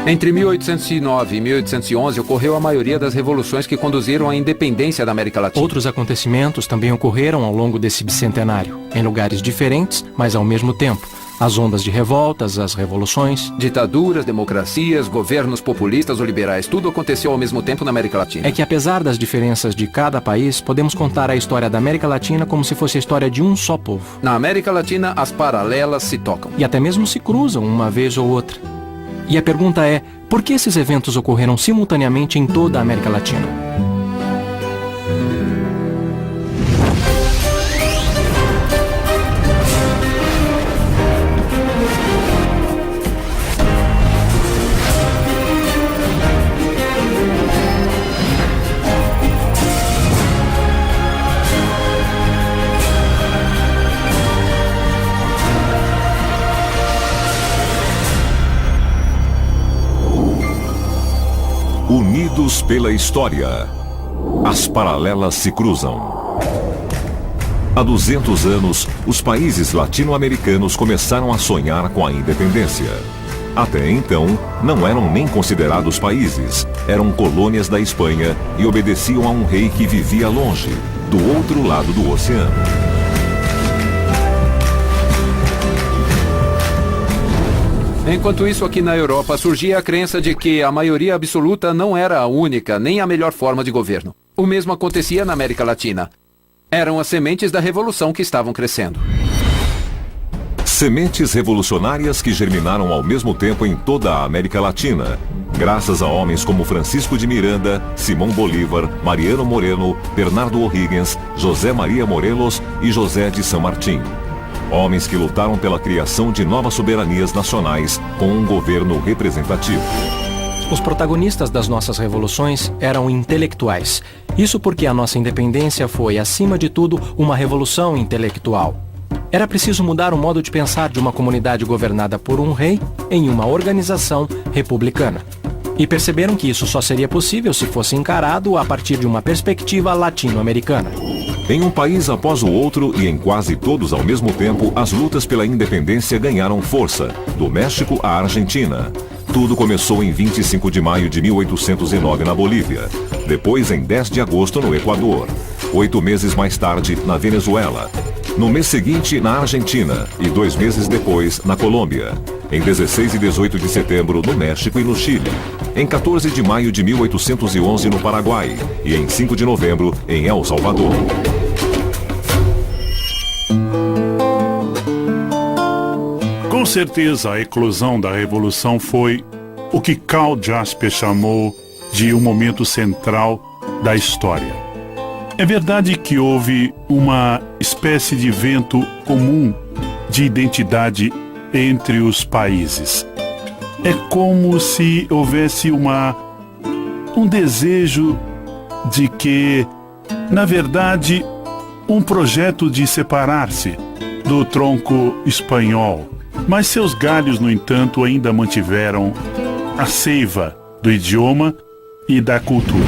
Entre 1809 e 1811 ocorreu a maioria das revoluções que conduziram à independência da América Latina. Outros acontecimentos também ocorreram ao longo desse bicentenário, em lugares diferentes, mas ao mesmo tempo. As ondas de revoltas, as revoluções... Ditaduras, democracias, governos populistas ou liberais, tudo aconteceu ao mesmo tempo na América Latina. É que apesar das diferenças de cada país, podemos contar a história da América Latina como se fosse a história de um só povo. Na América Latina, as paralelas se tocam. E até mesmo se cruzam uma vez ou outra. E a pergunta é, por que esses eventos ocorreram simultaneamente em toda a América Latina? Unidos pela história, as paralelas se cruzam. Há 200 anos, os países latino-americanos começaram a sonhar com a independência. Até então, não eram nem considerados países, eram colônias da Espanha e obedeciam a um rei que vivia longe, do outro lado do oceano. Enquanto isso, aqui na Europa, surgia a crença de que a maioria absoluta não era a única, nem a melhor forma de governo. O mesmo acontecia na América Latina. Eram as sementes da revolução que estavam crescendo. Sementes revolucionárias que germinaram ao mesmo tempo em toda a América Latina, graças a homens como Francisco de Miranda, Simão Bolívar, Mariano Moreno, Bernardo O'Higgins, José Maria Morelos e José de San Martín. Homens que lutaram pela criação de novas soberanias nacionais com um governo representativo. Os protagonistas das nossas revoluções eram intelectuais. Isso porque a nossa independência foi, acima de tudo, uma revolução intelectual. Era preciso mudar o modo de pensar de uma comunidade governada por um rei em uma organização republicana. E perceberam que isso só seria possível se fosse encarado a partir de uma perspectiva latino-americana. Em um país após o outro e em quase todos ao mesmo tempo, as lutas pela independência ganharam força, do México à Argentina. Tudo começou em 25 de maio de 1809 na Bolívia, depois em 10 de agosto no Equador, 8 meses mais tarde na Venezuela, no mês seguinte na Argentina e 2 meses depois na Colômbia, em 16 e 18 de setembro no México e no Chile, em 14 de maio de 1811 no Paraguai e em 5 de novembro em El Salvador. Com certeza, a eclosão da Revolução foi o que Karl Jaspers chamou de um momento central da história. É verdade que houve uma espécie de vento comum de identidade entre os países. É como se houvesse um desejo de que, na verdade, um projeto de separar-se do tronco espanhol. Mas seus galhos, no entanto, ainda mantiveram a seiva do idioma e da cultura.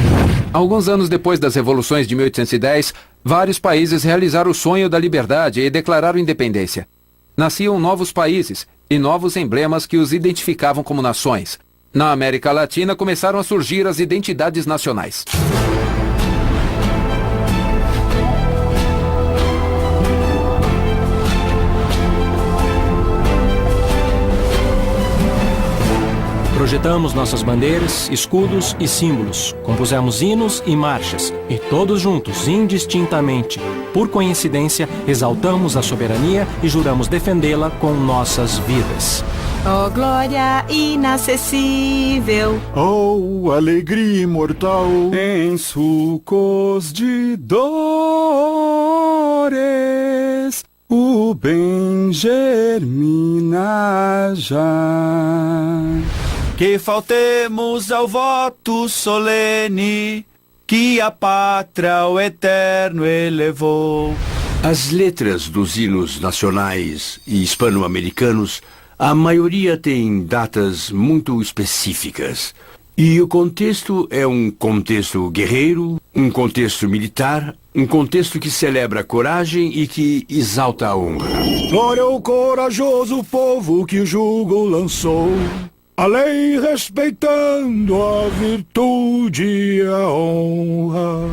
Alguns anos depois das revoluções de 1810, vários países realizaram o sonho da liberdade e declararam independência. Nasciam novos países e novos emblemas que os identificavam como nações. Na América Latina começaram a surgir as identidades nacionais. Projetamos nossas bandeiras, escudos e símbolos, compusemos hinos e marchas, e todos juntos, indistintamente, por coincidência, exaltamos a soberania e juramos defendê-la com nossas vidas. Oh, glória inacessível! Oh, alegria imortal! Em sulcos de dores, o bem germina já. Que faltemos ao voto solene que a pátria ao eterno elevou. As letras dos hinos nacionais e hispano-americanos, a maioria tem datas muito específicas. E o contexto é um contexto guerreiro, um contexto militar, um contexto que celebra a coragem e que exalta a honra. Glória ao corajoso povo que o jugo lançou. a lei respeitando a virtude e a honra.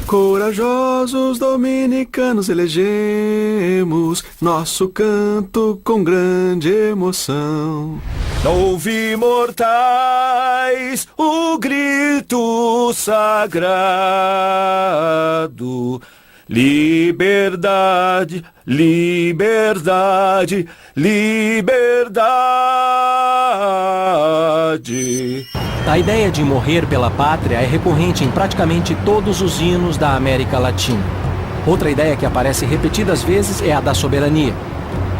Corajosos dominicanos elegemos nosso canto com grande emoção. Ouvi mortais o grito sagrado. Liberdade, liberdade, liberdade. A ideia de morrer pela pátria é recorrente em praticamente todos os hinos da América Latina. Outra ideia que aparece repetidas vezes é a da soberania.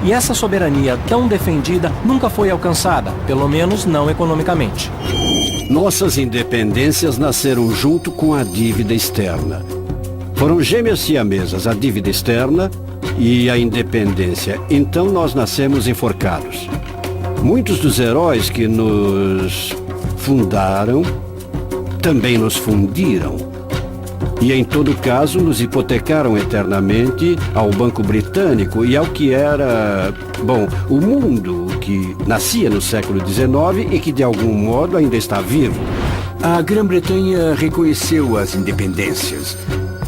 E essa soberania tão defendida nunca foi alcançada, pelo menos não economicamente. Nossas independências nasceram junto com a dívida externa. Foram gêmeas siamesas, a dívida externa e a independência. Então nós nascemos enforcados. Muitos dos heróis que nos fundaram também nos fundiram. E em todo caso nos hipotecaram eternamente ao Banco Britânico e ao que era, o mundo que nascia no século XIX e que de algum modo ainda está vivo. A Grã-Bretanha reconheceu as independências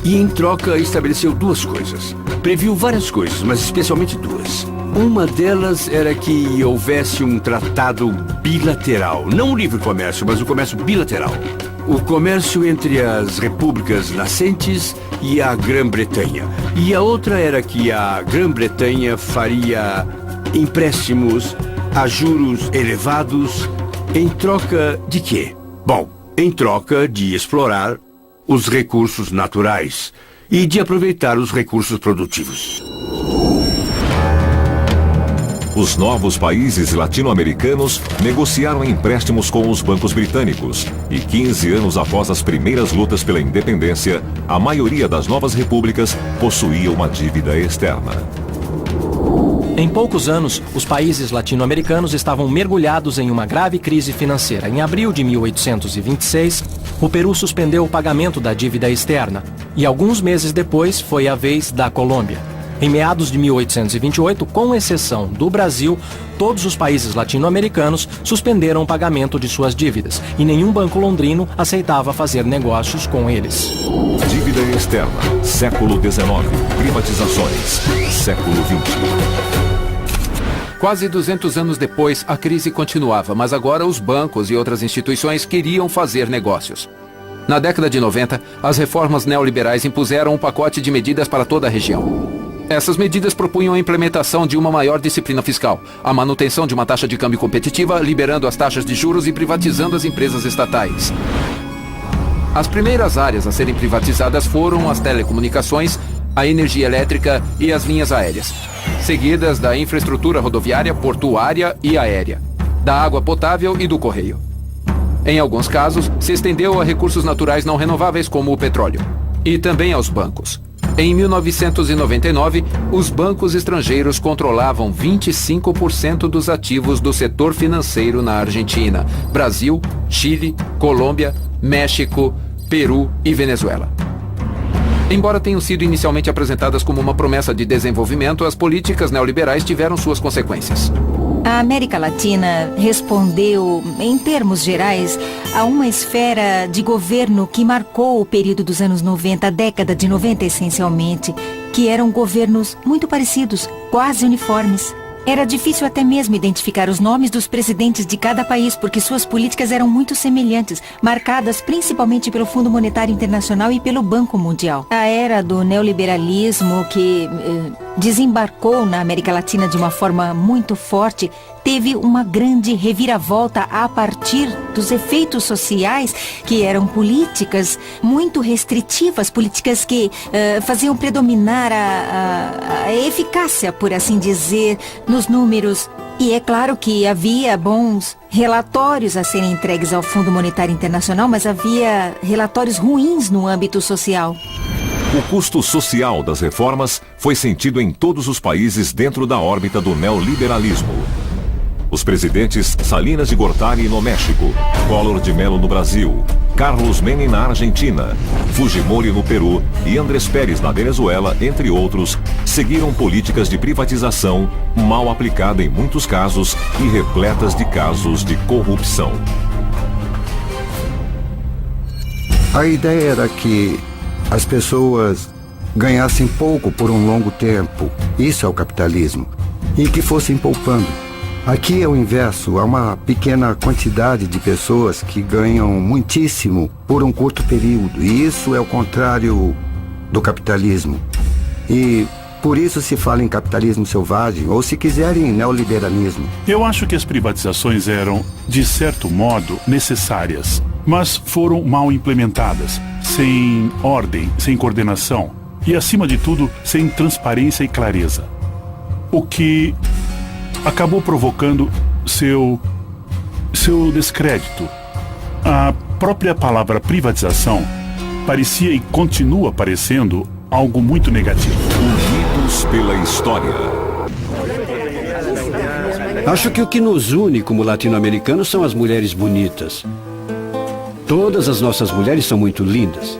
e em troca estabeleceu duas coisas. Previu várias coisas, mas especialmente duas. Uma delas era que houvesse um tratado bilateral, não o livre comércio, mas o comércio bilateral. O comércio entre as repúblicas nascentes e a Grã-Bretanha. E a outra era que a Grã-Bretanha faria empréstimos a juros elevados em troca de quê? Em troca de explorar os recursos naturais e de aproveitar os recursos produtivos. Os novos países latino-americanos negociaram empréstimos com os bancos britânicos e 15 anos após as primeiras lutas pela independência, a maioria das novas repúblicas possuía uma dívida externa. Em poucos anos, os países latino-americanos estavam mergulhados em uma grave crise financeira. Em abril de 1826, o Peru suspendeu o pagamento da dívida externa e alguns meses depois foi a vez da Colômbia. Em meados de 1828, com exceção do Brasil, todos os países latino-americanos suspenderam o pagamento de suas dívidas e nenhum banco londrino aceitava fazer negócios com eles. Dívida externa, século XIX. Privatizações, século XX. Quase 200 anos depois, a crise continuava, mas agora os bancos e outras instituições queriam fazer negócios. Na década de 90, as reformas neoliberais impuseram um pacote de medidas para toda a região. Essas medidas propunham a implementação de uma maior disciplina fiscal, a manutenção de uma taxa de câmbio competitiva, liberando as taxas de juros e privatizando as empresas estatais. As primeiras áreas a serem privatizadas foram as telecomunicações, a energia elétrica e as linhas aéreas, seguidas da infraestrutura rodoviária, portuária e aérea, da água potável e do correio. Em alguns casos, se estendeu a recursos naturais não renováveis como o petróleo, e também aos bancos. Em 1999, os bancos estrangeiros controlavam 25% dos ativos do setor financeiro na Argentina, Brasil, Chile, Colômbia, México, Peru e Venezuela. Embora tenham sido inicialmente apresentadas como uma promessa de desenvolvimento, as políticas neoliberais tiveram suas consequências. A América Latina respondeu, em termos gerais, a uma esfera de governo que marcou o período dos anos 90, a década de 90 essencialmente, que eram governos muito parecidos, quase uniformes. Era difícil até mesmo identificar os nomes dos presidentes de cada país, porque suas políticas eram muito semelhantes, marcadas principalmente pelo Fundo Monetário Internacional e pelo Banco Mundial. A era do neoliberalismo, que desembarcou na América Latina de uma forma muito forte, teve uma grande reviravolta a partir dos efeitos sociais, que eram políticas muito restritivas, políticas que faziam predominar a eficácia, por assim dizer, nos números. E é claro que havia bons relatórios a serem entregues ao Fundo Monetário Internacional, mas havia relatórios ruins no âmbito social. O custo social das reformas foi sentido em todos os países dentro da órbita do neoliberalismo. Os presidentes Salinas de Gortari no México, Collor de Mello no Brasil, Carlos Menem na Argentina, Fujimori no Peru e Andrés Pérez na Venezuela, entre outros, seguiram políticas de privatização mal aplicada em muitos casos e repletas de casos de corrupção. A ideia era que as pessoas ganhassem pouco por um longo tempo, isso é o capitalismo, e que fossem poupando. Aqui é o inverso, há uma pequena quantidade de pessoas que ganham muitíssimo por um curto período, e isso é o contrário do capitalismo. E por isso se fala em capitalismo selvagem, ou se quiserem, neoliberalismo. Eu acho que as privatizações eram, de certo modo, necessárias, mas foram mal implementadas, sem ordem, sem coordenação e, acima de tudo, sem transparência e clareza. O que acabou provocando seu descrédito. A própria palavra privatização parecia e continua parecendo algo muito negativo. Unidos pela história. Acho que o que nos une como latino-americanos são as mulheres bonitas. Todas as nossas mulheres são muito lindas.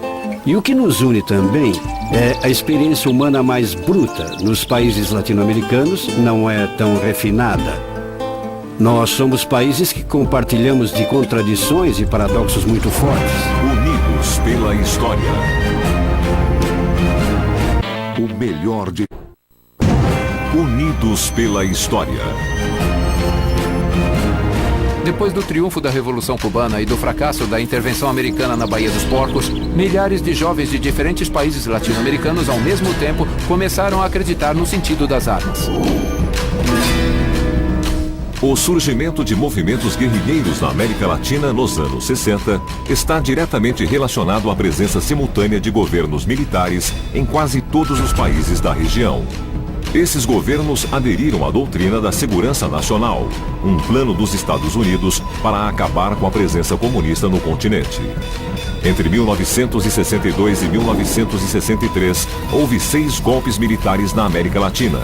E o que nos une também é a experiência humana mais bruta. Nos países latino-americanos não é tão refinada. Nós somos países que compartilhamos de contradições e paradoxos muito fortes. Unidos pela história. O melhor de... Unidos pela história. Depois do triunfo da Revolução Cubana e do fracasso da intervenção americana na Baía dos Porcos, milhares de jovens de diferentes países latino-americanos, ao mesmo tempo, começaram a acreditar no sentido das armas. O surgimento de movimentos guerrilheiros na América Latina nos anos 60 está diretamente relacionado à presença simultânea de governos militares em quase todos os países da região. Esses governos aderiram à doutrina da segurança nacional, um plano dos Estados Unidos para acabar com a presença comunista no continente. Entre 1962 e 1963, houve 6 golpes militares na América Latina.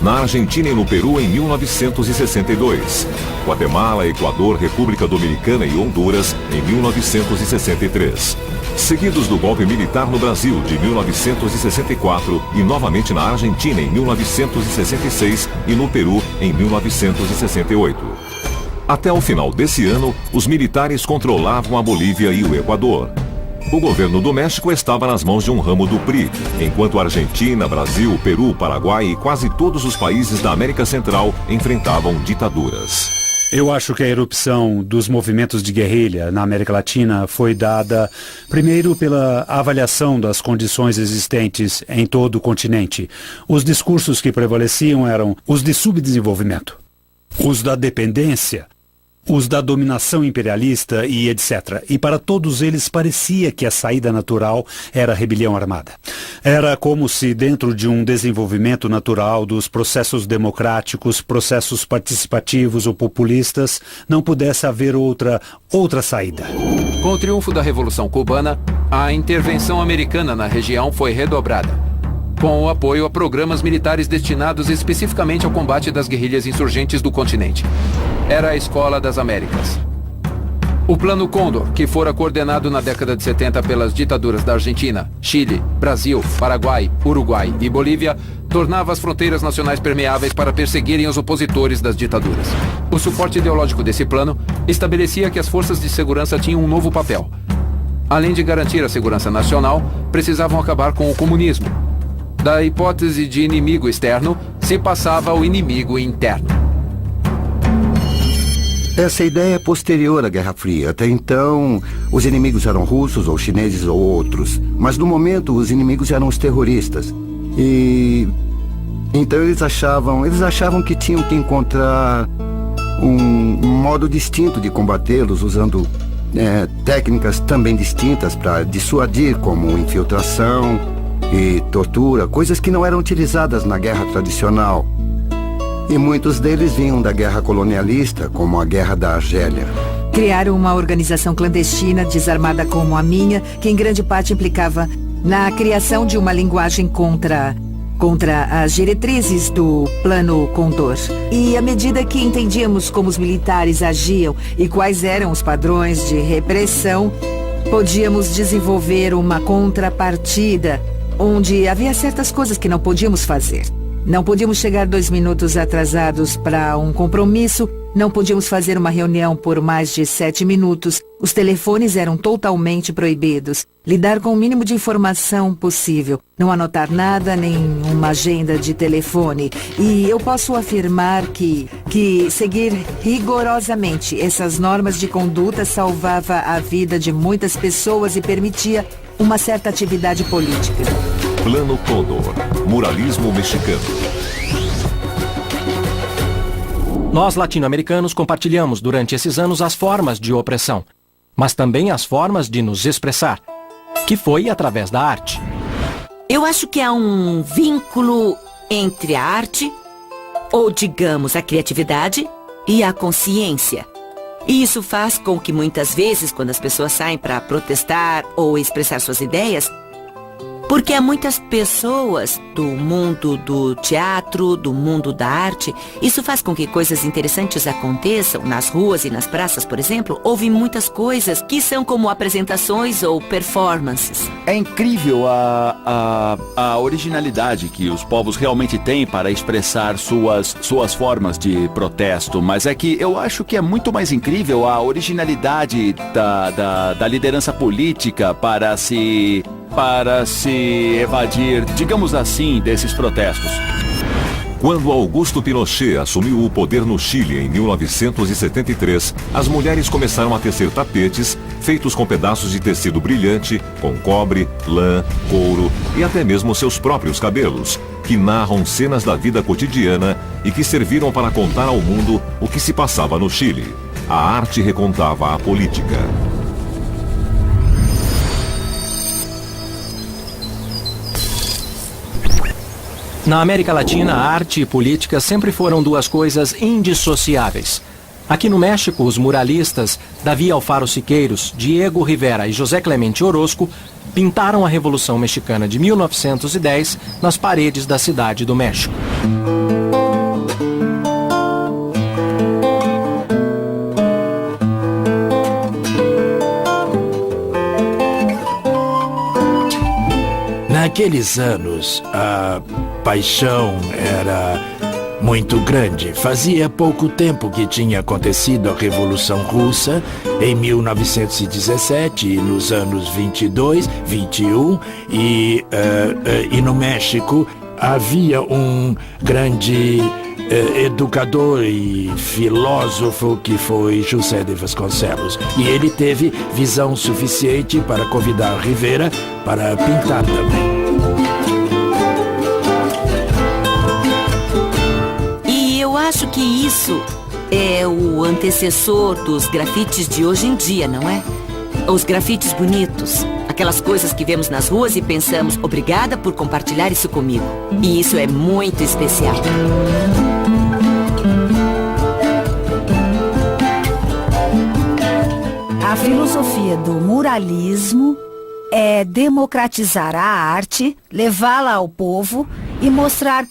Na Argentina e no Peru em 1962, Guatemala, Equador, República Dominicana e Honduras em 1963. Seguidos do golpe militar no Brasil de 1964 e novamente na Argentina em 1966 e no Peru em 1968. Até o final desse ano, os militares controlavam a Bolívia e o Equador. O governo do México estava nas mãos de um ramo do PRI, enquanto a Argentina, Brasil, Peru, Paraguai e quase todos os países da América Central enfrentavam ditaduras. Eu acho que a erupção dos movimentos de guerrilha na América Latina foi dada, primeiro, pela avaliação das condições existentes em todo o continente. Os discursos que prevaleciam eram os de subdesenvolvimento, os da dependência, os da dominação imperialista e etc. E para todos eles parecia que a saída natural era a rebelião armada. Era como se dentro de um desenvolvimento natural dos processos democráticos, processos participativos ou populistas, não pudesse haver outra saída. Com o triunfo da Revolução Cubana, a intervenção americana na região foi redobrada, com o apoio a programas militares destinados especificamente ao combate das guerrilhas insurgentes do continente. Era a Escola das Américas. O Plano Cóndor, que fora coordenado na década de 70 pelas ditaduras da Argentina, Chile, Brasil, Paraguai, Uruguai e Bolívia, tornava as fronteiras nacionais permeáveis para perseguirem os opositores das ditaduras. O suporte ideológico desse plano estabelecia que as forças de segurança tinham um novo papel. Além de garantir a segurança nacional, precisavam acabar com o comunismo. Da hipótese de inimigo externo, se passava ao inimigo interno. Essa ideia é posterior à Guerra Fria. Até então, os inimigos eram russos ou chineses ou outros. Mas no momento, os inimigos eram os terroristas. E então eles achavam que tinham que encontrar um modo distinto de combatê-los, usando técnicas também distintas para dissuadir, como infiltração e tortura, coisas que não eram utilizadas na guerra tradicional. E muitos deles vinham da guerra colonialista, como a Guerra da Argélia. Criaram uma organização clandestina, desarmada como a minha, que em grande parte implicava na criação de uma linguagem contra as diretrizes do Plano Cóndor. E à medida que entendíamos como os militares agiam e quais eram os padrões de repressão, podíamos desenvolver uma contrapartida onde havia certas coisas que não podíamos fazer. Não podíamos chegar 2 minutos atrasados para um compromisso, não podíamos fazer uma reunião por mais de 7 minutos, os telefones eram totalmente proibidos, lidar com o mínimo de informação possível, não anotar nada, nem uma agenda de telefone. E eu posso afirmar que seguir rigorosamente essas normas de conduta salvava a vida de muitas pessoas e permitia uma certa atividade política. Plano Cóndor, muralismo mexicano. Nós, latino-americanos, compartilhamos durante esses anos as formas de opressão, mas também as formas de nos expressar, que foi através da arte. Eu acho que há um vínculo entre a arte, ou digamos a criatividade, e a consciência. E isso faz com que muitas vezes, quando as pessoas saem para protestar ou expressar suas ideias, porque há muitas pessoas do mundo do teatro, do mundo da arte, isso faz com que coisas interessantes aconteçam nas ruas e nas praças, por exemplo. Houve muitas coisas que são como apresentações ou performances. É incrível a originalidade que os povos realmente têm para expressar suas formas de protesto, mas é que eu acho que é muito mais incrível a originalidade da liderança política para se evadir, digamos assim, desses protestos. Quando Augusto Pinochet assumiu o poder no Chile em 1973, as mulheres começaram a tecer tapetes feitos com pedaços de tecido brilhante, com cobre, lã, couro e até mesmo seus próprios cabelos, que narram cenas da vida cotidiana e que serviram para contar ao mundo o que se passava no Chile. A arte recontava a política. Na América Latina, a arte e política sempre foram duas coisas indissociáveis. Aqui no México, os muralistas Davi Alfaro Siqueiros, Diego Rivera e José Clemente Orozco pintaram a Revolução Mexicana de 1910 nas paredes da Cidade do México. Naqueles anos, a paixão era muito grande. Fazia pouco tempo que tinha acontecido a Revolução Russa, em 1917, e nos anos 22, 21, e no México havia um grande educador e filósofo que foi José de Vasconcelos. E ele teve visão suficiente para convidar Rivera para pintar também. E eu acho que isso é o antecessor dos grafites de hoje em dia, não é? Os grafites bonitos. Aquelas coisas que vemos nas ruas e pensamos, obrigada por compartilhar isso comigo. E isso é muito especial. A filosofia do muralismo é democratizar a arte, levá-la ao povo e mostrar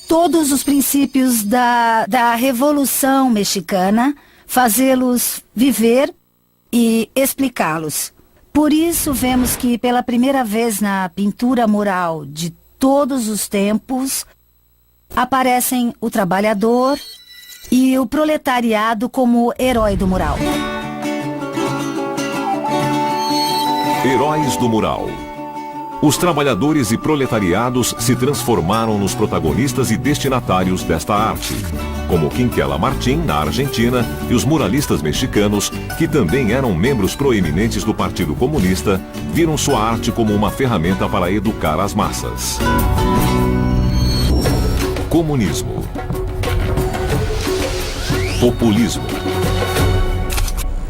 todos os princípios da Revolução Mexicana, fazê-los viver e explicá-los. Por isso vemos que pela primeira vez na pintura mural de todos os tempos aparecem o trabalhador e o proletariado como herói do mural. Heróis do mural. Os trabalhadores e proletariados se transformaram nos protagonistas e destinatários desta arte, como Quinquela Martín, na Argentina, e os muralistas mexicanos, que também eram membros proeminentes do Partido Comunista, viram sua arte como uma ferramenta para educar as massas. Comunismo. Populismo.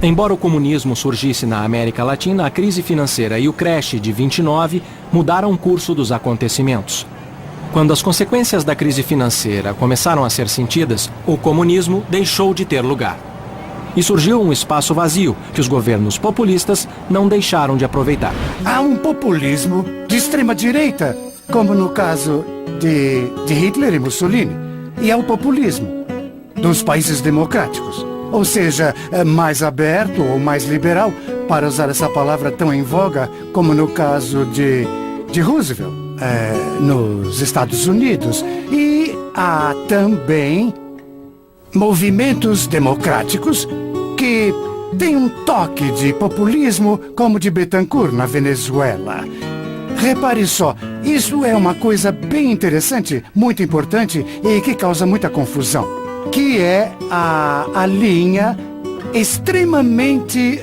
Embora o comunismo surgisse na América Latina, a crise financeira e o crash de 29 mudaram o curso dos acontecimentos. Quando as consequências da crise financeira começaram a ser sentidas, o comunismo deixou de ter lugar. E surgiu um espaço vazio que os governos populistas não deixaram de aproveitar. Há um populismo de extrema-direita, como no caso de Hitler e Mussolini. E há o populismo dos países democráticos. ou seja, mais aberto ou mais liberal, para usar essa palavra tão em voga como no caso de Roosevelt, nos Estados Unidos. E há também movimentos democráticos que têm um toque de populismo, como de Betancourt, na Venezuela. Repare só, isso é uma coisa bem interessante, muito importante e que causa muita confusão, que é a linha extremamente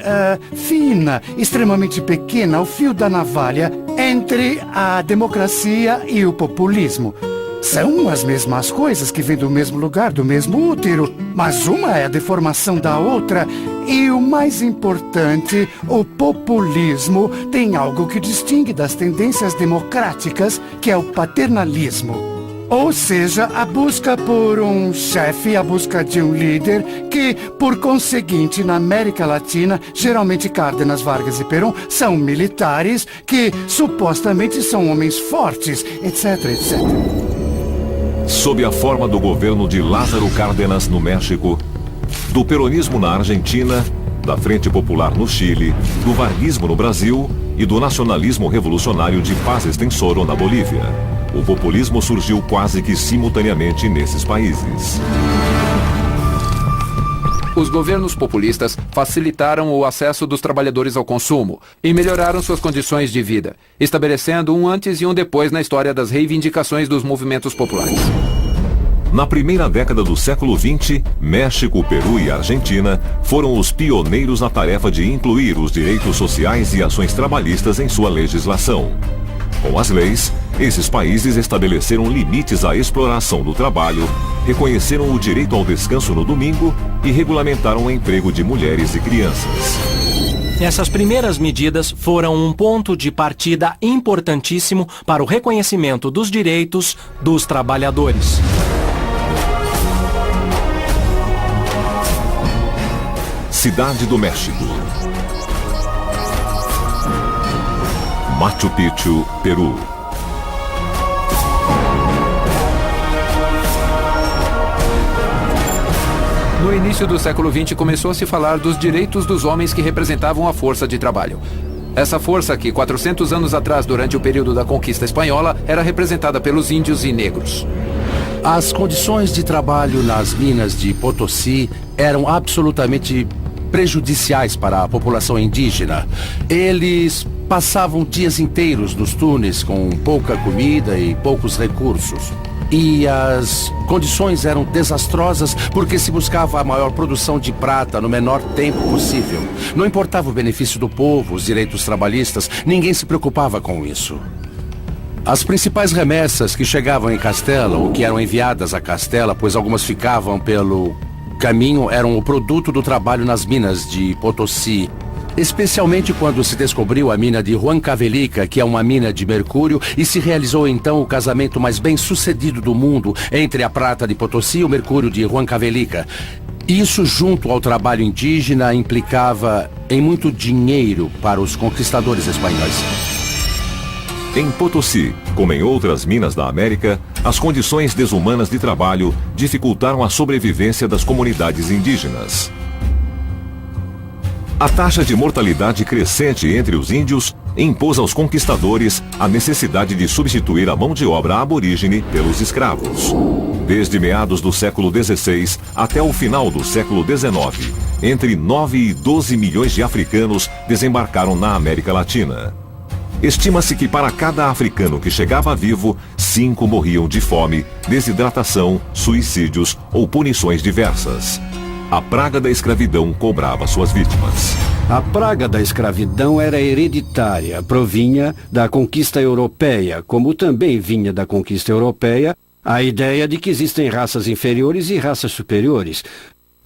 fina, extremamente pequena, o fio da navalha entre a democracia e o populismo. São as mesmas coisas que vêm do mesmo lugar, do mesmo útero, mas uma é a deformação da outra. E o mais importante, o populismo tem algo que distingue das tendências democráticas, que é o paternalismo. Ou seja, a busca por um chefe, a busca de um líder que, por conseguinte, na América Latina, geralmente Cárdenas, Vargas e Perón são militares que supostamente são homens fortes, etc, etc. Sob a forma do governo de Lázaro Cárdenas no México, do peronismo na Argentina, da Frente Popular no Chile, do varguismo no Brasil e do nacionalismo revolucionário de Paz Extensoro na Bolívia. O populismo surgiu quase que simultaneamente nesses países. Os governos populistas facilitaram o acesso dos trabalhadores ao consumo e melhoraram suas condições de vida, estabelecendo um antes e um depois na história das reivindicações dos movimentos populares. Na primeira década do século XX, México, Peru e Argentina foram os pioneiros na tarefa de incluir os direitos sociais e ações trabalhistas em sua legislação. Com as leis, esses países estabeleceram limites à exploração do trabalho, reconheceram o direito ao descanso no domingo e regulamentaram o emprego de mulheres e crianças. Essas primeiras medidas foram um ponto de partida importantíssimo para o reconhecimento dos direitos dos trabalhadores. Cidade do México. Machu Picchu, Peru. No início do século XX começou a se falar dos direitos dos homens que representavam a força de trabalho. Essa força que, 400 anos atrás, durante o período da conquista espanhola, era representada pelos índios e negros. As condições de trabalho nas minas de Potosí eram absolutamente prejudiciais para a população indígena. Eles passavam dias inteiros nos túneis com pouca comida e poucos recursos. E as condições eram desastrosas porque se buscava a maior produção de prata no menor tempo possível. Não importava o benefício do povo, os direitos trabalhistas, ninguém se preocupava com isso. As principais remessas que chegavam em Castela, ou que eram enviadas a Castela, pois algumas ficavam pelo caminho, eram o produto do trabalho nas minas de Potosí. Especialmente quando se descobriu a mina de Huancavelica, que é uma mina de mercúrio, e se realizou então o casamento mais bem sucedido do mundo entre a prata de Potosí e o mercúrio de Huancavelica. Isso, junto ao trabalho indígena, implicava em muito dinheiro para os conquistadores espanhóis. Em Potosí, como em outras minas da América, as condições desumanas de trabalho dificultaram a sobrevivência das comunidades indígenas. A taxa de mortalidade crescente entre os índios impôs aos conquistadores a necessidade de substituir a mão de obra aborígene pelos escravos. Desde meados do século XVI até o final do século XIX, entre 9 e 12 milhões de africanos desembarcaram na América Latina. Estima-se que para cada africano que chegava vivo, 5 morriam de fome, desidratação, suicídios ou punições diversas. A praga da escravidão cobrava suas vítimas. A praga da escravidão era hereditária, provinha da conquista europeia, como também vinha da conquista europeia a ideia de que existem raças inferiores e raças superiores.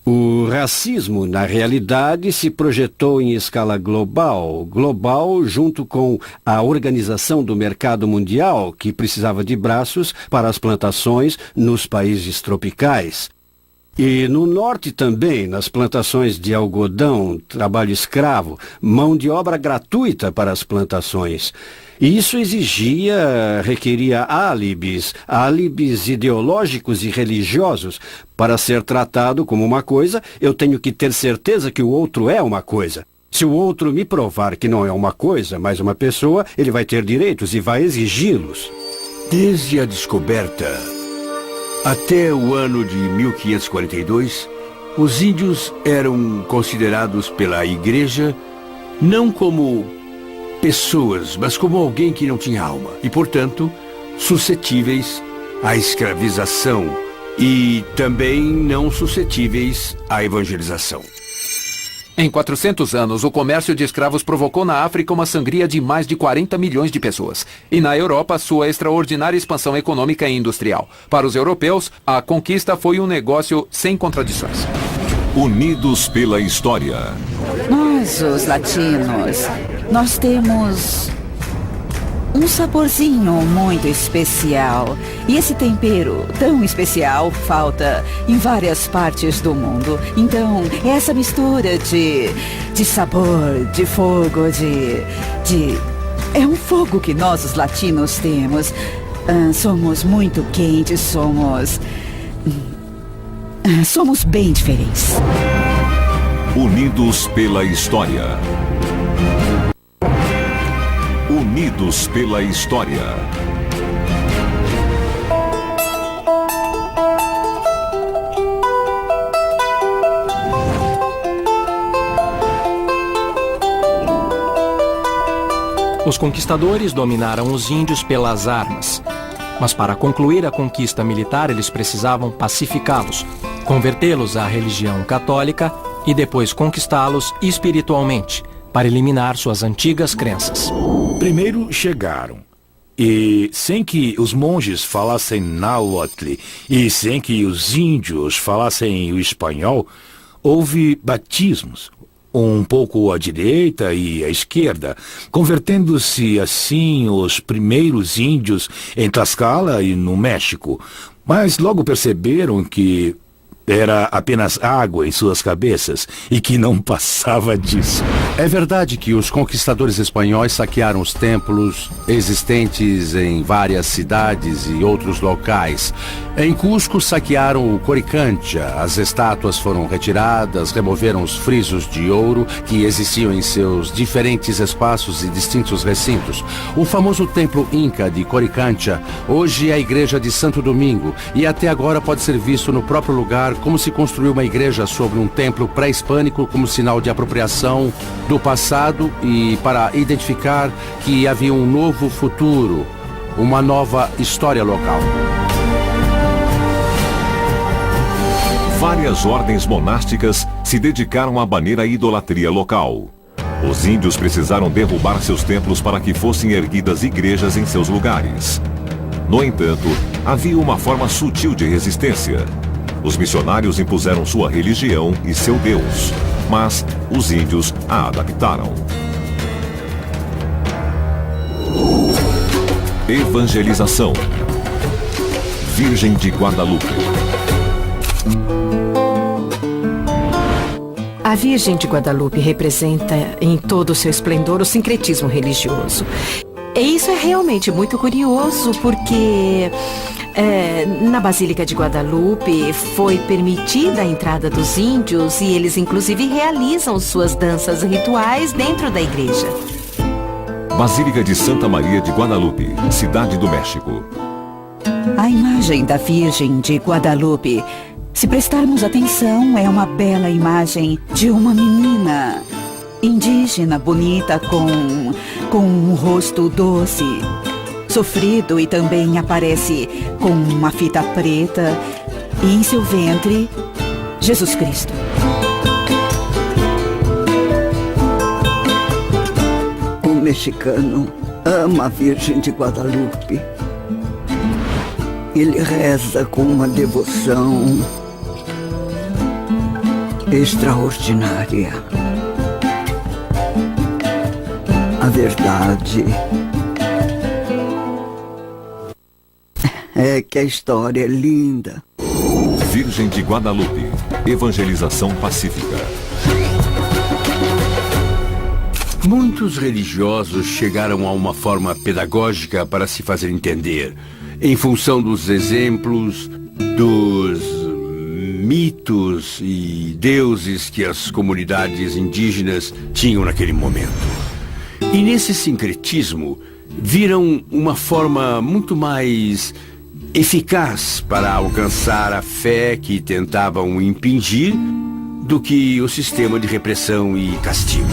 O racismo, na realidade, se projetou em escala global junto com a Organização do Mercado Mundial, que precisava de braços para as plantações nos países tropicais. E no norte também, nas plantações de algodão, trabalho escravo, mão de obra gratuita para as plantações. E isso requeria álibis ideológicos e religiosos. Para ser tratado como uma coisa, eu tenho que ter certeza que o outro é uma coisa. Se o outro me provar que não é uma coisa, mas uma pessoa, ele vai ter direitos e vai exigi-los. Desde a descoberta até o ano de 1542, os índios eram considerados pela Igreja não como pessoas, mas como alguém que não tinha alma e, portanto, suscetíveis à escravização e também não suscetíveis à evangelização. Em 400 anos, o comércio de escravos provocou na África uma sangria de mais de 40 milhões de pessoas. E na Europa, sua extraordinária expansão econômica e industrial. Para os europeus, a conquista foi um negócio sem contradições. Unidos pela história. Nós, os latinos, nós temos um saborzinho muito especial. E esse tempero tão especial falta em várias partes do mundo. Então, essa mistura de sabor, de fogo, é um fogo que nós, os latinos, temos. Somos muito quentes, somos bem diferentes. Unidos pela história. Unidos pela história. Os conquistadores dominaram os índios pelas armas. Mas para concluir a conquista militar, eles precisavam pacificá-los, convertê-los à religião católica e depois conquistá-los espiritualmente, para eliminar suas antigas crenças. Primeiro chegaram, e sem que os monges falassem náhuatl e sem que os índios falassem o espanhol, houve batismos, um pouco à direita e à esquerda, convertendo-se assim os primeiros índios em Tlaxcala e no México. Mas logo perceberam que era apenas água em suas cabeças e que não passava disso. É verdade que os conquistadores espanhóis saquearam os templos existentes em várias cidades e outros locais. Em Cusco, saquearam o Coricancha. As estátuas foram retiradas, removeram os frisos de ouro que existiam em seus diferentes espaços e distintos recintos. O famoso templo Inca de Coricancha hoje é a igreja de Santo Domingo e até agora pode ser visto no próprio lugar como se construiu uma igreja sobre um templo pré-hispânico como sinal de apropriação do passado e para identificar que havia um novo futuro, uma nova história local. Várias ordens monásticas se dedicaram a banir a idolatria local. Os índios precisaram derrubar seus templos para que fossem erguidas igrejas em seus lugares. No entanto, havia uma forma sutil de resistência. Os missionários impuseram sua religião e seu Deus, mas os índios a adaptaram. Evangelização. Virgem de Guadalupe. A Virgem de Guadalupe representa em todo o seu esplendor o sincretismo religioso. E isso é realmente muito curioso porque na Basílica de Guadalupe foi permitida a entrada dos índios e eles inclusive realizam suas danças rituais dentro da igreja. Basílica de Santa Maria de Guadalupe, Cidade do México. A imagem da Virgem de Guadalupe, se prestarmos atenção, é uma bela imagem de uma menina indígena bonita com um rosto doce, sofrido, e também aparece com uma fita preta e em seu ventre Jesus Cristo. O mexicano ama a Virgem de Guadalupe. Ele reza com uma devoção extraordinária. A verdade é que a história é linda. Virgem de Guadalupe. Evangelização pacífica. Muitos religiosos chegaram a uma forma pedagógica para se fazer entender, em função dos exemplos, dos mitos e deuses que as comunidades indígenas tinham naquele momento. E nesse sincretismo, viram uma forma muito mais eficaz para alcançar a fé que tentavam impingir do que o sistema de repressão e castigo.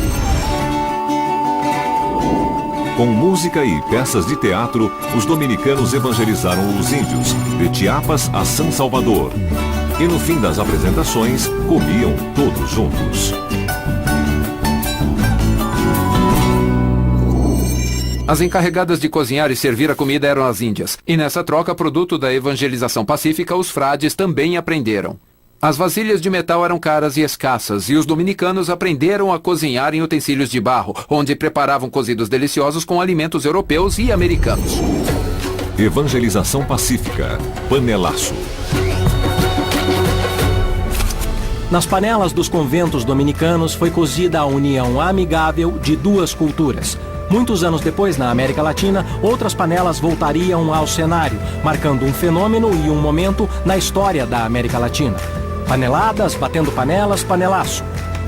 Com música e peças de teatro, os dominicanos evangelizaram os índios, de Chiapas a São Salvador. E no fim das apresentações, comiam todos juntos. As encarregadas de cozinhar e servir a comida eram as índias. E nessa troca, produto da evangelização pacífica, os frades também aprenderam. As vasilhas de metal eram caras e escassas, e os dominicanos aprenderam a cozinhar em utensílios de barro, onde preparavam cozidos deliciosos com alimentos europeus e americanos. Evangelização pacífica. Panelaço. Nas panelas dos conventos dominicanos foi cozida a união amigável de duas culturas. Muitos anos depois, na América Latina, outras panelas voltariam ao cenário, marcando um fenômeno e um momento na história da América Latina. Paneladas, batendo panelas, panelaço.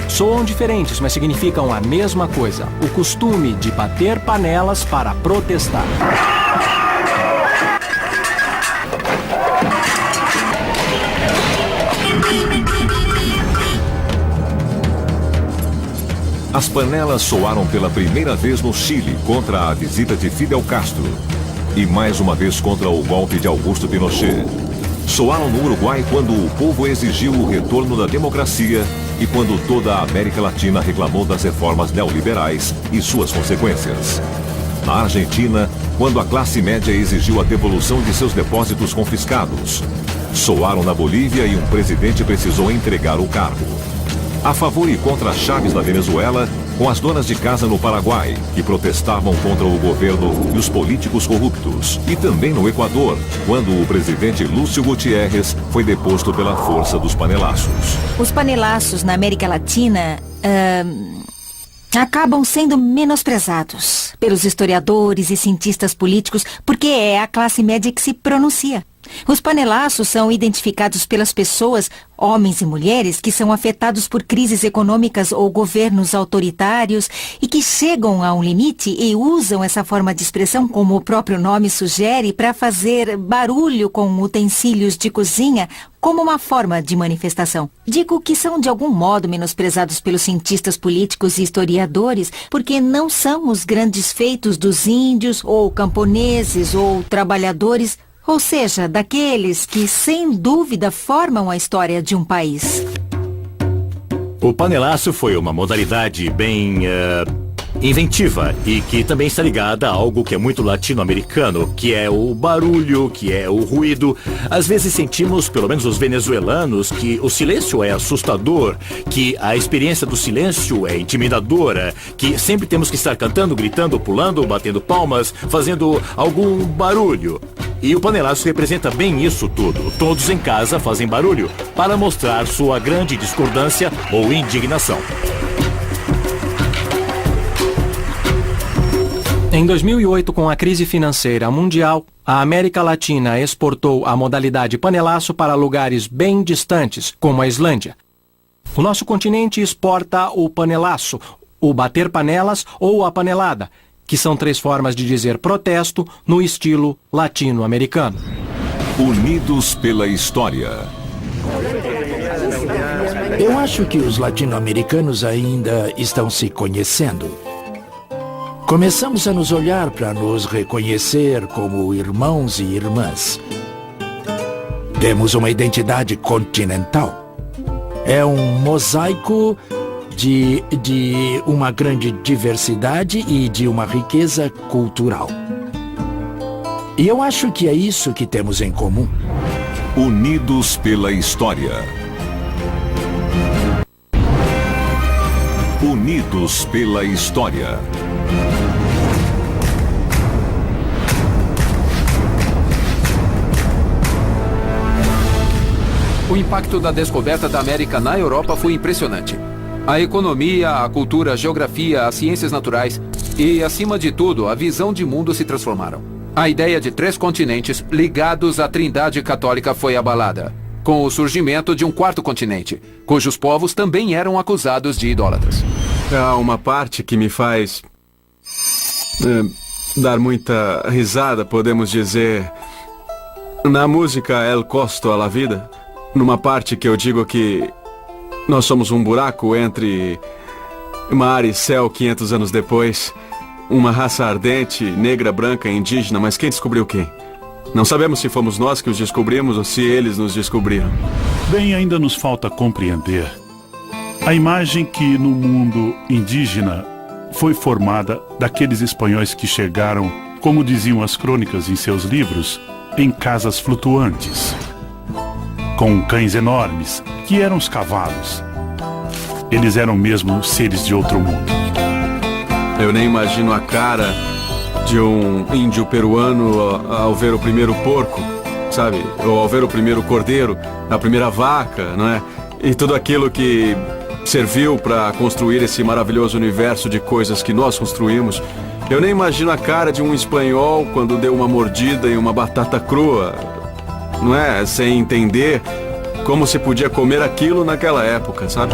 Soam diferentes, mas significam a mesma coisa: o costume de bater panelas para protestar. As panelas soaram pela primeira vez no Chile contra a visita de Fidel Castro e mais uma vez contra o golpe de Augusto Pinochet. Soaram no Uruguai quando o povo exigiu o retorno da democracia e quando toda a América Latina reclamou das reformas neoliberais e suas consequências. Na Argentina, quando a classe média exigiu a devolução de seus depósitos confiscados. Soaram na Bolívia e um presidente precisou entregar o cargo. A favor e contra Chávez na Venezuela, com as donas de casa no Paraguai, que protestavam contra o governo e os políticos corruptos. E também no Equador, quando o presidente Lúcio Gutiérrez foi deposto pela força dos panelaços. Os panelaços na América Latina acabam sendo menosprezados pelos historiadores e cientistas políticos porque é a classe média que se pronuncia. Os panelaços são identificados pelas pessoas, homens e mulheres, que são afetados por crises econômicas ou governos autoritários e que chegam a um limite e usam essa forma de expressão, como o próprio nome sugere, para fazer barulho com utensílios de cozinha como uma forma de manifestação. Digo que são de algum modo menosprezados pelos cientistas políticos e historiadores porque não são os grandes feitos dos índios ou camponeses ou trabalhadores, ou seja, daqueles que, sem dúvida, formam a história de um país. O panelaço foi uma modalidade bem inventiva e que também está ligada a algo que é muito latino-americano, que é o barulho, que é o ruído. Às vezes sentimos, pelo menos os venezuelanos, que o silêncio é assustador, que a experiência do silêncio é intimidadora, que sempre temos que estar cantando, gritando, pulando, batendo palmas, fazendo algum barulho. E o panelaço representa bem isso tudo. Todos em casa fazem barulho para mostrar sua grande discordância ou indignação. Em 2008, com a crise financeira mundial, a América Latina exportou a modalidade panelaço para lugares bem distantes, como a Islândia. O nosso continente exporta o panelaço, o bater panelas ou a panelada, que são 3 formas de dizer protesto no estilo latino-americano. Unidos pela história. Eu acho que os latino-americanos ainda estão se conhecendo. Começamos a nos olhar para nos reconhecer como irmãos e irmãs. Temos uma identidade continental. É um mosaico de uma grande diversidade e de uma riqueza cultural. E eu acho que é isso que temos em comum. Unidos pela história. Unidos pela história. O impacto da descoberta da América na Europa foi impressionante. A economia, a cultura, a geografia, as ciências naturais e, acima de tudo, a visão de mundo se transformaram. A ideia de 3 continentes ligados à Trindade Católica foi abalada, com o surgimento de um 4º continente, cujos povos também eram acusados de idólatras. Há uma parte que me faz dar muita risada, podemos dizer. Na música El Costo a la Vida, numa parte que eu digo que nós somos um buraco entre mar e céu 500 anos depois, uma raça ardente, negra, branca, indígena, mas quem descobriu quem? Não sabemos se fomos nós que os descobrimos ou se eles nos descobriram. Bem, ainda nos falta compreender a imagem que no mundo indígena foi formada daqueles espanhóis que chegaram, como diziam as crônicas em seus livros, em casas flutuantes, com cães enormes, que eram os cavalos. Eles eram mesmo seres de outro mundo. Eu nem imagino a cara de um índio peruano ao ver o primeiro porco, sabe? Ou ao ver o primeiro cordeiro, a primeira vaca, não é? E tudo aquilo que serviu para construir esse maravilhoso universo de coisas que nós construímos. Eu nem imagino a cara de um espanhol quando deu uma mordida em uma batata crua, não é? Sem entender como se podia comer aquilo naquela época, sabe?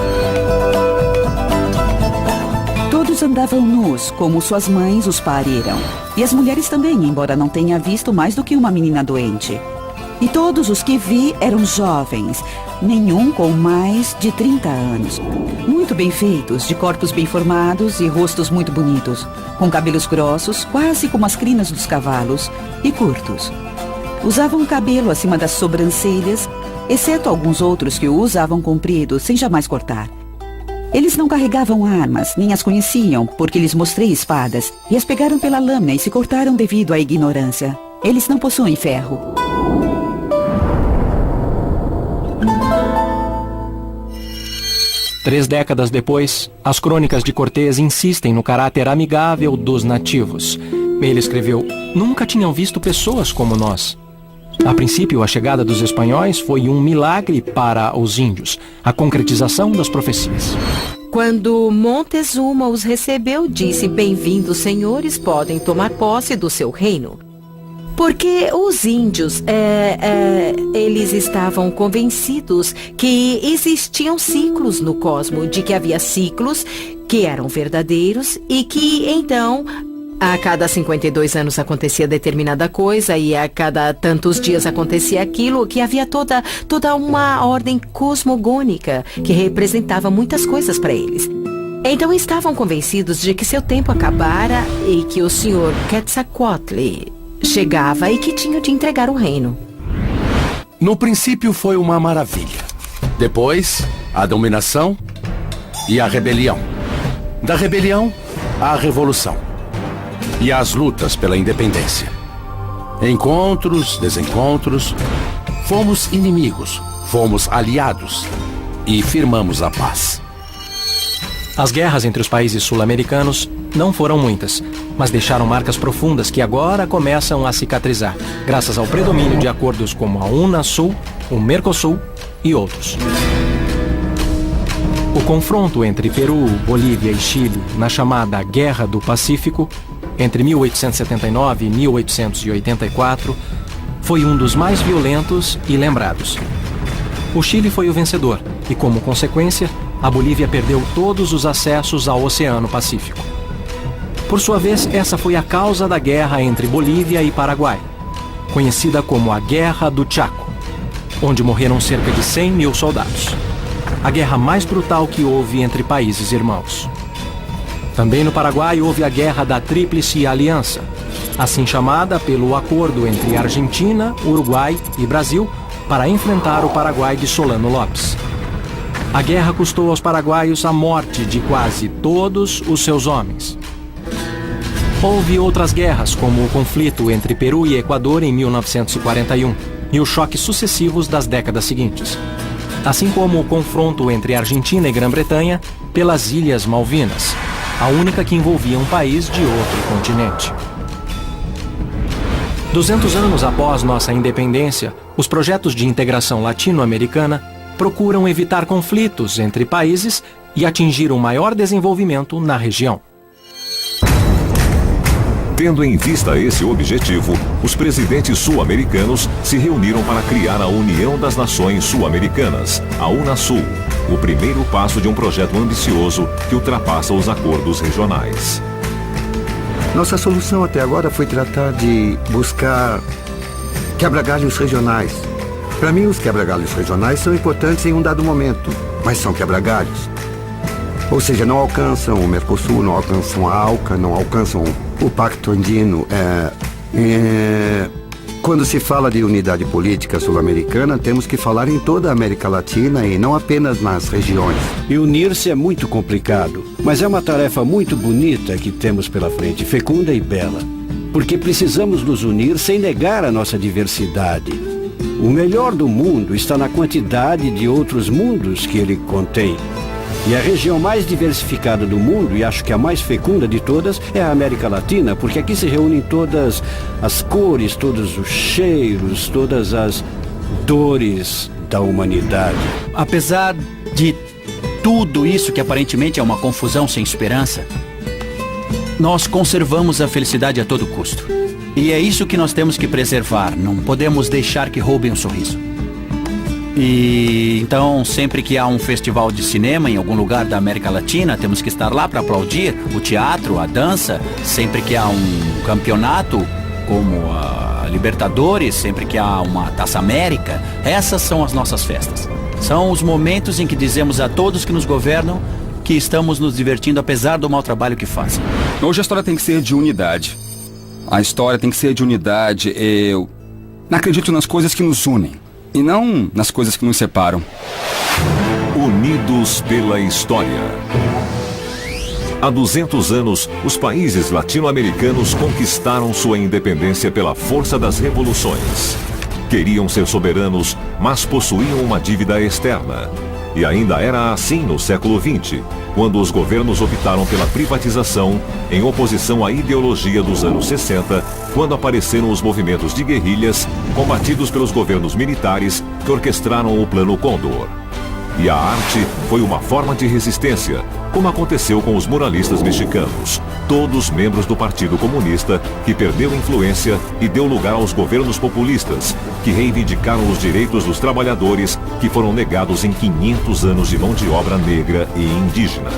Todos andavam nus, como suas mães os pariram. E as mulheres também, embora não tenha visto mais do que uma menina doente. E todos os que vi eram jovens, nenhum com mais de 30 anos. Muito bem feitos, de corpos bem formados e rostos muito bonitos, com cabelos grossos, quase como as crinas dos cavalos, e curtos. Usavam o cabelo acima das sobrancelhas, exceto alguns outros que o usavam comprido, sem jamais cortar. Eles não carregavam armas, nem as conheciam, porque lhes mostrei espadas, e as pegaram pela lâmina e se cortaram devido à ignorância. Eles não possuem ferro. Três décadas depois, as crônicas de Cortés insistem no caráter amigável dos nativos. Ele escreveu: "Nunca tinham visto pessoas como nós." A princípio, a chegada dos espanhóis foi um milagre para os índios, a concretização das profecias. Quando Montezuma os recebeu, disse: "Bem-vindos, senhores, podem tomar posse do seu reino." Porque os índios, eles estavam convencidos que existiam ciclos no cosmos, de que havia ciclos que eram verdadeiros e que, então, a cada 52 anos acontecia determinada coisa e a cada tantos dias acontecia aquilo, que havia toda uma ordem cosmogônica que representava muitas coisas para eles. Então estavam convencidos de que seu tempo acabara e que o senhor Quetzalcoatl chegava e que tinha de entregar o reino. No princípio foi uma maravilha. Depois, a dominação e a rebelião. Da rebelião, a revolução. E as lutas pela independência. Encontros, desencontros. Fomos inimigos, fomos aliados e firmamos a paz. As guerras entre os países sul-americanos não foram muitas, mas deixaram marcas profundas que agora começam a cicatrizar, graças ao predomínio de acordos como a Unasul, o Mercosul e outros. O confronto entre Peru, Bolívia e Chile na chamada Guerra do Pacífico, entre 1879 e 1884, foi um dos mais violentos e lembrados. O Chile foi o vencedor e, como consequência, a Bolívia perdeu todos os acessos ao Oceano Pacífico. Por sua vez, essa foi a causa da guerra entre Bolívia e Paraguai, conhecida como a Guerra do Chaco, onde morreram cerca de 100 mil soldados. A guerra mais brutal que houve entre países irmãos. Também no Paraguai houve a Guerra da Tríplice Aliança, assim chamada pelo acordo entre Argentina, Uruguai e Brasil para enfrentar o Paraguai de Solano Lopes. A guerra custou aos paraguaios a morte de quase todos os seus homens. Houve outras guerras, como o conflito entre Peru e Equador em 1941 e os choques sucessivos das décadas seguintes, assim como o confronto entre Argentina e Grã-Bretanha pelas Ilhas Malvinas, a única que envolvia um país de outro continente. 200 anos após nossa independência, os projetos de integração latino-americana procuram evitar conflitos entre países e atingir um maior desenvolvimento na região. Tendo em vista esse objetivo, os presidentes sul-americanos se reuniram para criar a União das Nações Sul-Americanas, a Unasul, o primeiro passo de um projeto ambicioso que ultrapassa os acordos regionais. Nossa solução até agora foi tratar de buscar quebra-galhos regionais. Para mim, os quebra-galhos regionais são importantes em um dado momento, mas são quebra-galhos. Ou seja, não alcançam o Mercosul, não alcançam a ALCA, não alcançam o Pacto Andino. Quando se fala de unidade política sul-americana, temos que falar em toda a América Latina e não apenas nas regiões. E unir-se é muito complicado, mas é uma tarefa muito bonita que temos pela frente, fecunda e bela. Porque precisamos nos unir sem negar a nossa diversidade. O melhor do mundo está na quantidade de outros mundos que ele contém. E a região mais diversificada do mundo, e acho que a mais fecunda de todas, é a América Latina, porque aqui se reúnem todas as cores, todos os cheiros, todas as dores da humanidade. Apesar de tudo isso que aparentemente é uma confusão sem esperança, nós conservamos a felicidade a todo custo. E é isso que nós temos que preservar, não podemos deixar que roubem um sorriso. E então, sempre que há um festival de cinema em algum lugar da América Latina, temos que estar lá para aplaudir o teatro, a dança. Sempre que há um campeonato, como a Libertadores, sempre que há uma Taça América, essas são as nossas festas. São os momentos em que dizemos a todos que nos governam que estamos nos divertindo apesar do mau trabalho que fazem. Hoje a história tem que ser de unidade. A história tem que ser de unidade. Eu não acredito nas coisas que nos unem e não nas coisas que nos separam. Unidos pela história. Há 200 anos, os países latino-americanos conquistaram sua independência pela força das revoluções. Queriam ser soberanos, mas possuíam uma dívida externa. E ainda era assim no século XX, quando os governos optaram pela privatização, em oposição à ideologia dos anos 60, quando apareceram os movimentos de guerrilhas, combatidos pelos governos militares que orquestraram o Plano Condor. E a arte foi uma forma de resistência, como aconteceu com os muralistas mexicanos, todos membros do Partido Comunista, que perdeu influência e deu lugar aos governos populistas, que reivindicaram os direitos dos trabalhadores que foram negados em 500 anos de mão de obra negra e indígena.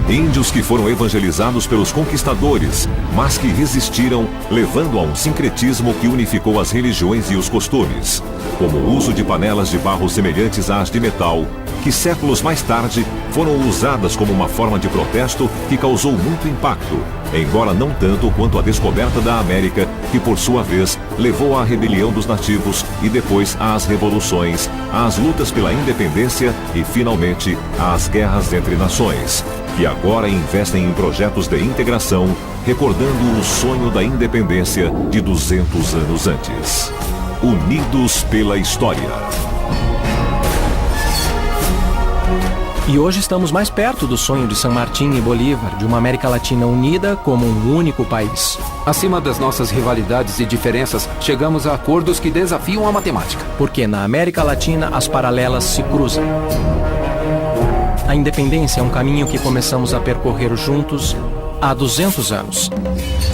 Índios que foram evangelizados pelos conquistadores, mas que resistiram, levando a um sincretismo que unificou as religiões e os costumes, como o uso de panelas de barro semelhantes às de metal, que séculos mais tarde foram usadas como uma forma de protesto que causou muito impacto, embora não tanto quanto a descoberta da América, que por sua vez levou à rebelião dos nativos e depois às revoluções, às lutas pela independência e finalmente às guerras entre nações, que agora investem em projetos de integração, recordando o sonho da independência de 200 anos antes. Unidos pela história. E hoje estamos mais perto do sonho de San Martín e Bolívar, de uma América Latina unida como um único país. Acima das nossas rivalidades e diferenças, chegamos a acordos que desafiam a matemática. Porque na América Latina as paralelas se cruzam. A independência é um caminho que começamos a percorrer juntos há 200 anos.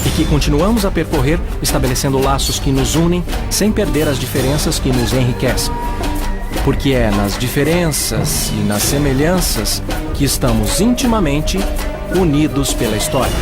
E que continuamos a percorrer estabelecendo laços que nos unem sem perder as diferenças que nos enriquecem. Porque é nas diferenças e nas semelhanças que estamos intimamente unidos pela história.